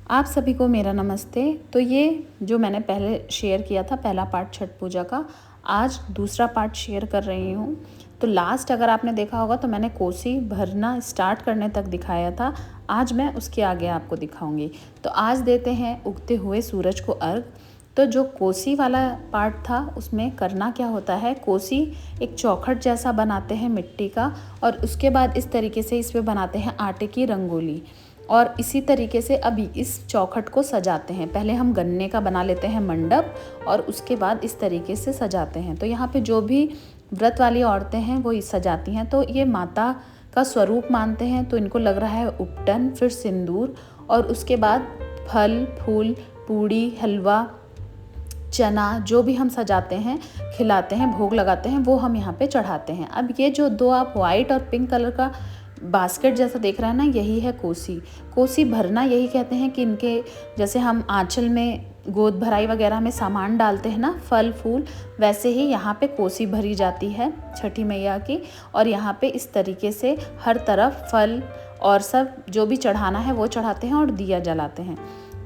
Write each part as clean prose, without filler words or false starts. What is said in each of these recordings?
आप सभी को मेरा नमस्ते। तो ये जो मैंने पहले शेयर किया था पहला पार्ट छठ पूजा का, आज दूसरा पार्ट शेयर कर रही हूँ। तो लास्ट अगर आपने देखा होगा तो मैंने कोसी भरना स्टार्ट करने तक दिखाया था, आज मैं उसके आगे आपको दिखाऊंगी। तो आज देते हैं उगते हुए सूरज को अर्घ। तो जो कोसी वाला पार्ट था उसमें करना क्या होता है, कोसी एक चौखट जैसा बनाते हैं मिट्टी का, और उसके बाद इस तरीके से इस पे बनाते हैं आटे की रंगोली, और इसी तरीके से अभी इस चौखट को सजाते हैं। पहले हम गन्ने का बना लेते हैं मंडप और उसके बाद इस तरीके से सजाते हैं। तो यहाँ पे जो भी व्रत वाली औरतें हैं वो सजाती हैं। तो ये माता का स्वरूप मानते हैं, तो इनको लग रहा है उपटन, फिर सिंदूर, और उसके बाद फल फूल पूड़ी हलवा चना जो भी हम सजाते हैं, खिलाते हैं, भोग लगाते हैं, वो हम यहाँ पे चढ़ाते हैं। अब ये जो दो आप वाइट और पिंक कलर का बास्केट जैसा देख रहे हैं ना, यही है कोसी। कोसी भरना यही कहते हैं कि इनके जैसे हम आंचल में गोद भराई वगैरह में सामान डालते हैं ना, फल फूल, वैसे ही यहाँ पे कोसी भरी जाती है छठी मैया की। और यहाँ पे इस तरीके से हर तरफ फल और सब जो भी चढ़ाना है वो चढ़ाते हैं और दिया जलाते हैं।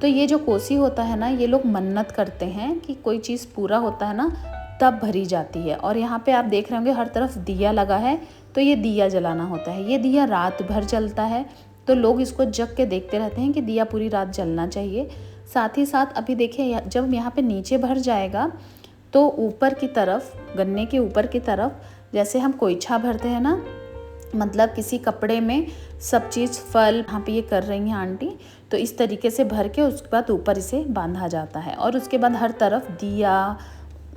तो ये जो कोसी होता है ना, ये लोग मन्नत करते हैं कि कोई चीज़ पूरा होता है ना तब भरी जाती है। और यहाँ पे आप देख रहे होंगे हर तरफ दिया लगा है, तो ये दिया जलाना होता है। ये दिया रात भर जलता है, तो लोग इसको जग के देखते रहते हैं कि दिया पूरी रात जलना चाहिए। साथ ही साथ अभी देखिए जब यहाँ पे नीचे भर जाएगा तो ऊपर की तरफ, गन्ने के ऊपर की तरफ, जैसे हम कोइछा भरते हैं ना, मतलब किसी कपड़े में सब चीज़ फल, यहाँ पे ये कर रही हैं आंटी, तो इस तरीके से भर के उसके बाद ऊपर इसे बांधा जाता है। और उसके बाद हर तरफ दिया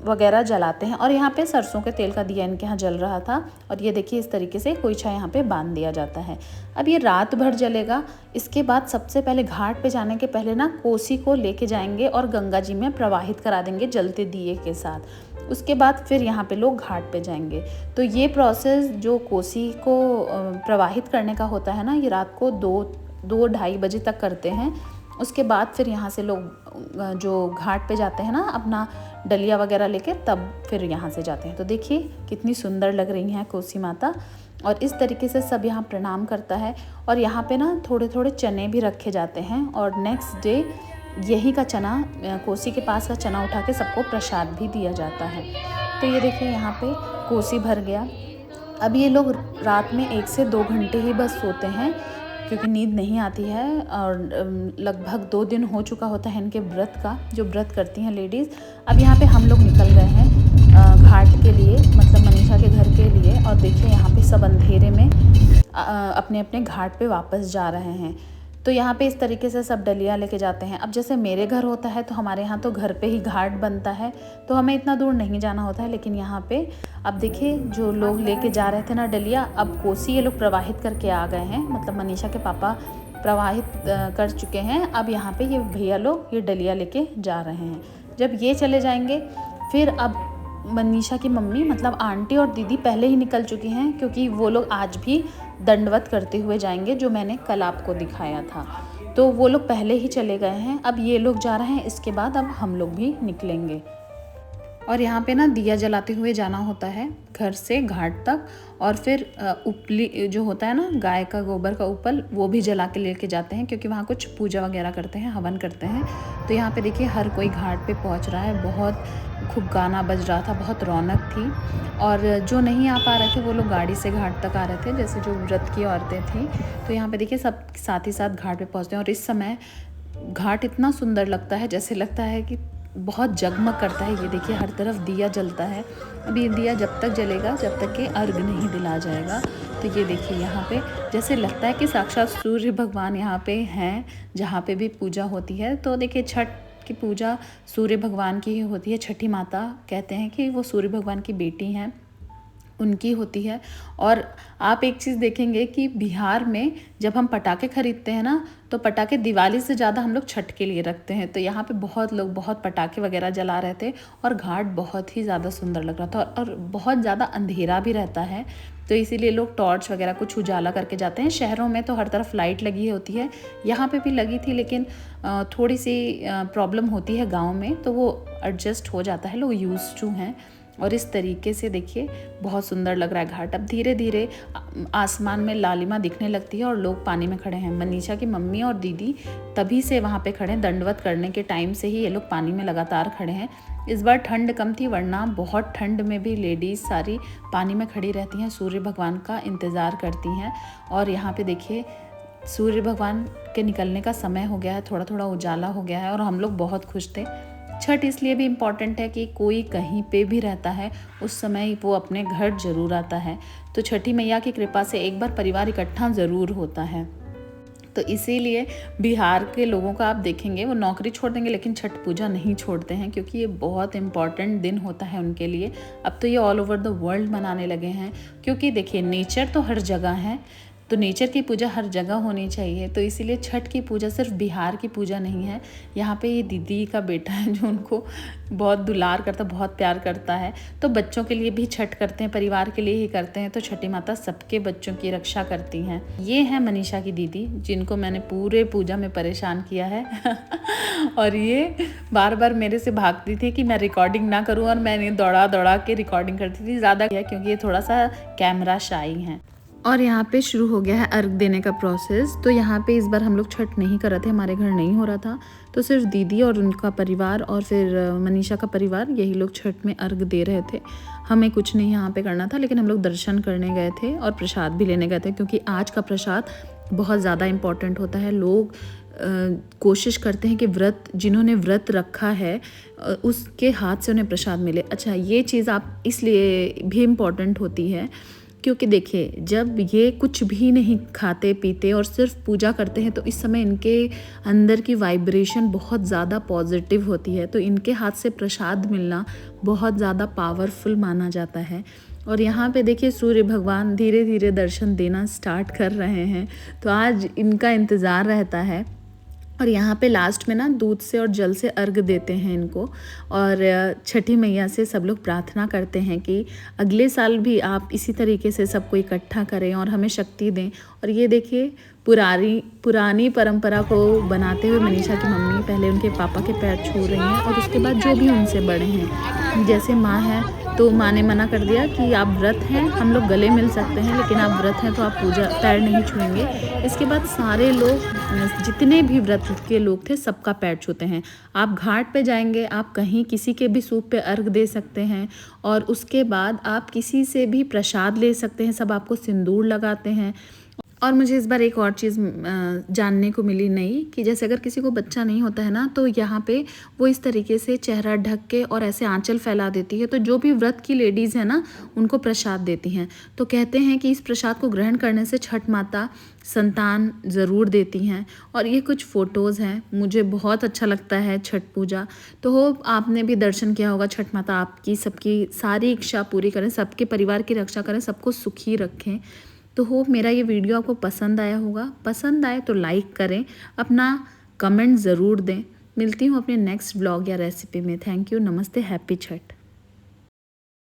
वगैरह जलाते हैं। और यहाँ पे सरसों के तेल का दिया इनके यहाँ जल रहा था, और ये देखिए इस तरीके से कोइछा यहाँ पे बांध दिया जाता है। अब ये रात भर जलेगा। इसके बाद सबसे पहले घाट पे जाने के पहले ना कोसी को लेके जाएंगे और गंगा जी में प्रवाहित करा देंगे जलते दिए के साथ। उसके बाद फिर यहाँ पे लोग घाट पे जाएंगे। तो ये प्रोसेस जो कोसी को प्रवाहित करने का होता है ना, ये रात को 2-2:30 बजे तक करते हैं। उसके बाद फिर यहाँ से लोग जो घाट पे जाते हैं ना अपना डलिया वगैरह लेके, तब फिर यहाँ से जाते हैं। तो देखिए कितनी सुंदर लग रही हैं कोसी माता। और इस तरीके से सब यहाँ प्रणाम करता है। और यहाँ पे ना थोड़े थोड़े चने भी रखे जाते हैं, और नेक्स्ट डे यही का चना, कोसी के पास का चना उठा के सबको प्रसाद भी दिया जाता है। तो ये देखिए यहाँ पे कोसी भर गया। अब ये लोग रात में 1 से 2 घंटे ही बस सोते हैं, क्योंकि नींद नहीं आती है। और लगभग 2 दिन हो चुका होता है इनके व्रत का, जो व्रत करती हैं लेडीज़। अब यहाँ पे हम लोग निकल गए हैं घाट के लिए, मतलब मनीषा के घर के लिए। और देखिए यहाँ पे सब अंधेरे में अपने अपने घाट पे वापस जा रहे हैं। तो यहाँ पे इस तरीके से सब डलिया लेके जाते हैं। अब जैसे मेरे घर होता है तो हमारे यहाँ तो घर पे ही घाट बनता है, तो हमें इतना दूर नहीं जाना होता है। लेकिन यहाँ पे अब देखिए जो लोग लेके जा रहे थे ना डलिया, अब कोसी ये लोग प्रवाहित करके आ गए हैं, मतलब मनीषा के पापा प्रवाहित कर चुके हैं। अब यहाँ पे ये भैया लोग ये डलिया लेके जा रहे हैं। जब ये चले जाएंगे फिर अब मनीषा की मम्मी मतलब आंटी और दीदी पहले ही निकल चुकी हैं, क्योंकि वो लोग आज भी दंडवत करते हुए जाएंगे, जो मैंने कल आपको दिखाया था। तो वो लोग पहले ही चले गए हैं। अब ये लोग जा रहे हैं, इसके बाद अब हम लोग भी निकलेंगे। और यहाँ पे ना दिया जलाते हुए जाना होता है घर से घाट तक। और फिर उपली जो होता है ना, गाय का गोबर का उपल, वो भी जला के लेके जाते हैं, क्योंकि वहाँ कुछ पूजा वगैरह करते हैं, हवन करते हैं। तो यहाँ पे देखिए हर कोई घाट पे पहुँच रहा है। बहुत खूब गाना बज रहा था, बहुत रौनक थी। और जो नहीं आ पा रहे थे वो लोग गाड़ी से घाट तक आ रहे थे, जैसे जो व्रत की औरतें थी। तो यहाँ पे देखिए सब साथ ही साथ घाट पे पहुँचते हैं। और इस समय घाट इतना सुंदर लगता है, जैसे लगता है कि बहुत जगमग करता है। ये देखिए हर तरफ दिया जलता है। अब ये दिया जब तक जलेगा जब तक कि अर्घ नहीं दिला जाएगा। तो ये देखिए यहाँ पे जैसे लगता है कि साक्षात सूर्य भगवान यहाँ पे हैं, जहाँ पे भी पूजा होती है। तो देखिए छठ की पूजा सूर्य भगवान की ही होती है। छठी माता कहते हैं कि वो सूर्य भगवान की बेटी हैं, उनकी होती है। और आप एक चीज़ देखेंगे कि बिहार में जब हम पटाखे खरीदते हैं ना, तो पटाखे दिवाली से ज़्यादा हम लोग छठ के लिए रखते हैं। तो यहाँ पे बहुत लोग बहुत पटाखे वगैरह जला रहे थे, और घाट बहुत ही ज़्यादा सुंदर लग रहा था। और बहुत ज़्यादा अंधेरा भी रहता है, तो इसीलिए लोग टॉर्च वगैरह कुछ उजाला करके जाते हैं। शहरों में तो हर तरफ लाइट लगी होती है, यहाँ पे भी लगी थी, लेकिन थोड़ी सी प्रॉब्लम होती है गाँव में, तो वो एडजस्ट हो जाता है, लोग यूज्ड टू हैं। और इस तरीके से देखिए बहुत सुंदर लग रहा है घाट। अब धीरे धीरे आसमान में लालिमा दिखने लगती है और लोग पानी में खड़े हैं। मनीषा की मम्मी और दीदी तभी से वहाँ पे खड़े हैं, दंडवत करने के टाइम से ही ये लोग पानी में लगातार खड़े हैं। इस बार ठंड कम थी, वरना बहुत ठंड में भी लेडीज़ सारी पानी में खड़ी रहती हैं, सूर्य भगवान का इंतज़ार करती हैं। और यहाँ पे देखिए सूर्य भगवान के निकलने का समय हो गया है, थोड़ा थोड़ा उजाला हो गया है और हम लोग बहुत खुश थे। छठ इसलिए भी इम्पॉर्टेंट है कि कोई कहीं पे भी रहता है उस समय वो अपने घर ज़रूर आता है। तो छठी मैया की कृपा से एक बार परिवार इकट्ठा ज़रूर होता है। तो इसीलिए बिहार के लोगों का आप देखेंगे वो नौकरी छोड़ देंगे लेकिन छठ पूजा नहीं छोड़ते हैं, क्योंकि ये बहुत इम्पॉर्टेंट दिन होता है उनके लिए। अब तो ये ऑल ओवर द वर्ल्ड मनाने लगे हैं, क्योंकि देखिए नेचर तो हर जगह है, तो नेचर की पूजा हर जगह होनी चाहिए। तो इसीलिए छठ की पूजा सिर्फ बिहार की पूजा नहीं है। यहाँ पे ये दीदी का बेटा है जो उनको बहुत दुलार करता, बहुत प्यार करता है। तो बच्चों के लिए भी छठ करते हैं, परिवार के लिए ही करते हैं। तो छठी माता सबके बच्चों की रक्षा करती हैं। ये है मनीषा की दीदी, जिनको मैंने पूरे पूजा में परेशान किया है और ये बार बार मेरे से भागती थी कि मैं रिकॉर्डिंग ना करूँ, और मैंने दौड़ा दौड़ा के रिकॉर्डिंग करती थी ज़्यादा, क्योंकि ये थोड़ा सा कैमरा शाई हैं। और यहाँ पे शुरू हो गया है अर्घ देने का प्रोसेस। तो यहाँ पे इस बार हम लोग छठ नहीं कर रहे थे, हमारे घर नहीं हो रहा था, तो सिर्फ दीदी और उनका परिवार और फिर मनीषा का परिवार, यही लोग छठ में अर्घ दे रहे थे। हमें कुछ नहीं यहाँ पे करना था, लेकिन हम लोग दर्शन करने गए थे और प्रसाद भी लेने गए थे, क्योंकि आज का प्रसाद बहुत ज़्यादा इम्पॉर्टेंट होता है। लोग कोशिश करते हैं कि जिन्होंने व्रत रखा है उसके हाथ से उन्हें प्रसाद मिले। अच्छा, ये चीज़ आप इसलिए भी इम्पॉर्टेंट होती है क्योंकि देखिए जब ये कुछ भी नहीं खाते पीते और सिर्फ पूजा करते हैं, तो इस समय इनके अंदर की वाइब्रेशन बहुत ज़्यादा पॉजिटिव होती है। तो इनके हाथ से प्रसाद मिलना बहुत ज़्यादा पावरफुल माना जाता है। और यहाँ पे देखिए सूर्य भगवान धीरे धीरे दर्शन देना स्टार्ट कर रहे हैं, तो आज इनका इंतज़ार रहता है। और यहाँ पे लास्ट में ना दूध से और जल से अर्घ देते हैं इनको। और छठी मैया से सब लोग प्रार्थना करते हैं कि अगले साल भी आप इसी तरीके से सबको इकट्ठा करें और हमें शक्ति दें। और ये देखिए पुरानी परंपरा को बनाते हुए मनीषा की मम्मी पहले उनके पापा के पैर छू रही हैं, और उसके बाद जो भी उनसे बड़े हैं, जैसे माँ है तो माँ ने मना कर दिया कि आप व्रत हैं, हम लोग गले मिल सकते हैं, लेकिन आप व्रत हैं तो आप पूजा पैर नहीं छुएंगे। इसके बाद सारे लोग, जितने भी व्रत के लोग थे, सबका पैर छूते हैं। आप घाट पे जाएंगे, आप कहीं किसी के भी सूप पे अर्घ दे सकते हैं, और उसके बाद आप किसी से भी प्रसाद ले सकते हैं। सब आपको सिंदूर लगाते हैं। और मुझे इस बार एक और चीज़ जानने को मिली नई, कि जैसे अगर किसी को बच्चा नहीं होता है ना, तो यहाँ पे वो इस तरीके से चेहरा ढक के और ऐसे आंचल फैला देती है। तो जो भी व्रत की लेडीज़ है ना, उनको प्रसाद देती हैं। तो कहते हैं कि इस प्रसाद को ग्रहण करने से छठ माता संतान ज़रूर देती हैं। और ये कुछ फ़ोटोज़ हैं, मुझे बहुत अच्छा लगता है छठ पूजा। तो होप आपने भी दर्शन किया होगा। छठ माता आपकी सबकी सारी इच्छा पूरी करें, सबके परिवार की रक्षा करें, सबको सुखी रखें। तो होप मेरा ये वीडियो आपको पसंद आया होगा। पसंद आए तो लाइक करें, अपना कमेंट ज़रूर दें। मिलती हूँ अपने नेक्स्ट व्लॉग या रेसिपी में। थैंक यू, नमस्ते, हैप्पी छठ।